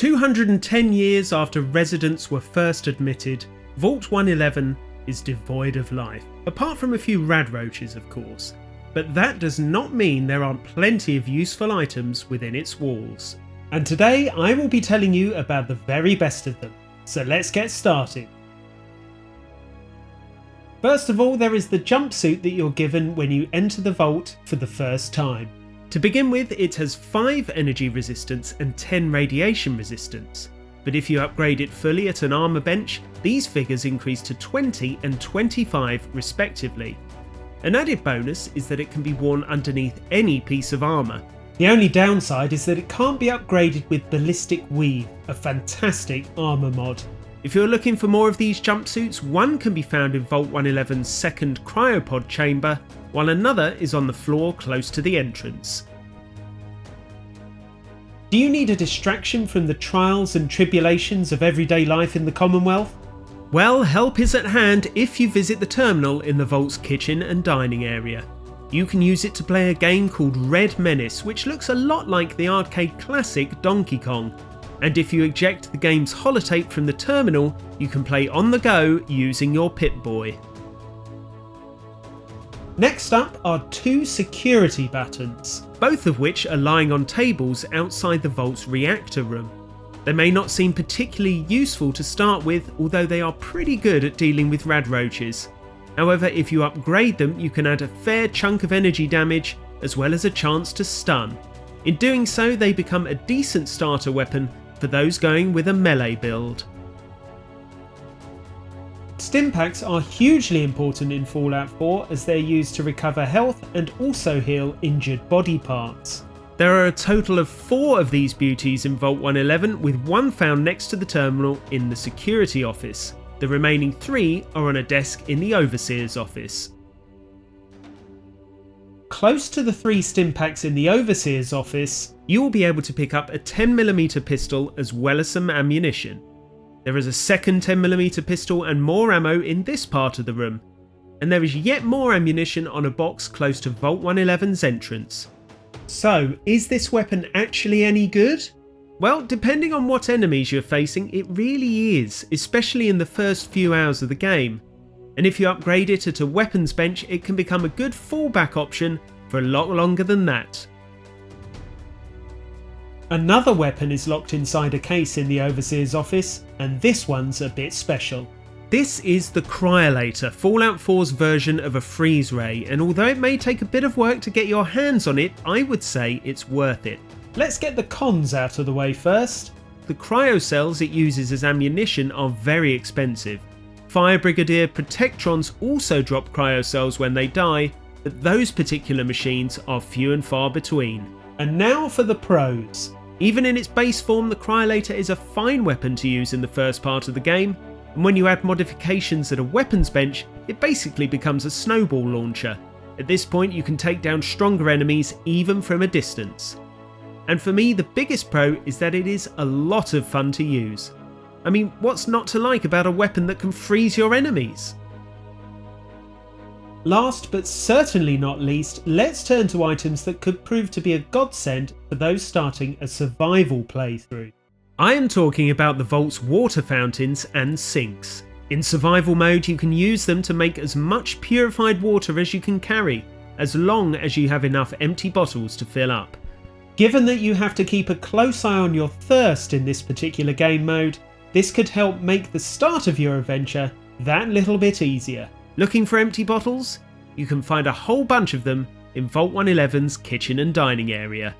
210 years after residents were first admitted, Vault 111 is devoid of life, apart from a few radroaches of course, but that does not mean there aren't plenty of useful items within its walls. And today I will be telling you about the very best of them, so let's get started. First of all, there is the jumpsuit that you're given when you enter the vault for the first time. To begin with, it has 5 energy resistance and 10 radiation resistance, but if you upgrade it fully at an armor bench, these figures increase to 20 and 25 respectively. An added bonus is that it can be worn underneath any piece of armor. The only downside is that it can't be upgraded with ballistic weave, a fantastic armor mod. If you're looking for more of these jumpsuits, one can be found in Vault 111's second cryopod chamber, while another is on the floor close to the entrance. Do you need a distraction from the trials and tribulations of everyday life in the Commonwealth? Well, help is at hand if you visit the terminal in the Vault's kitchen and dining area. You can use it to play a game called Menace, which looks a lot like the arcade classic Donkey Kong. And if you eject the game's holotape from the terminal, you can play on the go using your Pip-Boy. Next up are 2 security buttons, both of which are lying on tables outside the Vault's reactor room. They may not seem particularly useful to start with, although they are pretty good at dealing with radroaches. However, if you upgrade them, you can add a fair chunk of energy damage, as well as a chance to stun. In doing so, they become a decent starter weapon for those going with a melee build. Stimpaks are hugely important in Fallout 4 as they're used to recover health and also heal injured body parts. There are a total of 4 of these beauties in Vault 111, with one found next to the terminal in the security office. The remaining 3 are on a desk in the Overseer's office. Close to the 3 Stimpaks in the Overseer's office, you will be able to pick up a 10mm pistol as well as some ammunition. There is a second 10mm pistol and more ammo in this part of the room, and there is yet more ammunition on a box close to Vault 111's entrance. So, is this weapon actually any good? Well, depending on what enemies you're facing, it really is, especially in the first few hours of the game. And if you upgrade it at a weapons bench, it can become a good fallback option for a lot longer than that. Another weapon is locked inside a case in the Overseer's office, and this one's a bit special. This is the Cryolator, Fallout 4's version of a freeze ray, and although it may take a bit of work to get your hands on it, I would say it's worth it. Let's get the cons out of the way first. The cryo cells it uses as ammunition are very expensive. Fire Brigadier Protectrons also drop cryo cells when they die, but those particular machines are few and far between. And now for the pros. Even in its base form, the Cryolator is a fine weapon to use in the first part of the game, and when you add modifications at a weapons bench, it basically becomes a snowball launcher. At this point you can take down stronger enemies even from a distance. And for me, the biggest pro is that it is a lot of fun to use. I mean, what's not to like about a weapon that can freeze your enemies? Last but certainly not least, let's turn to items that could prove to be a godsend for those starting a survival playthrough. I am talking about the Vault's water fountains and sinks. In survival mode, you can use them to make as much purified water as you can carry, as long as you have enough empty bottles to fill up. Given that you have to keep a close eye on your thirst in this particular game mode, this could help make the start of your adventure that little bit easier. Looking for empty bottles? You can find a whole bunch of them in Vault 111's kitchen and dining area.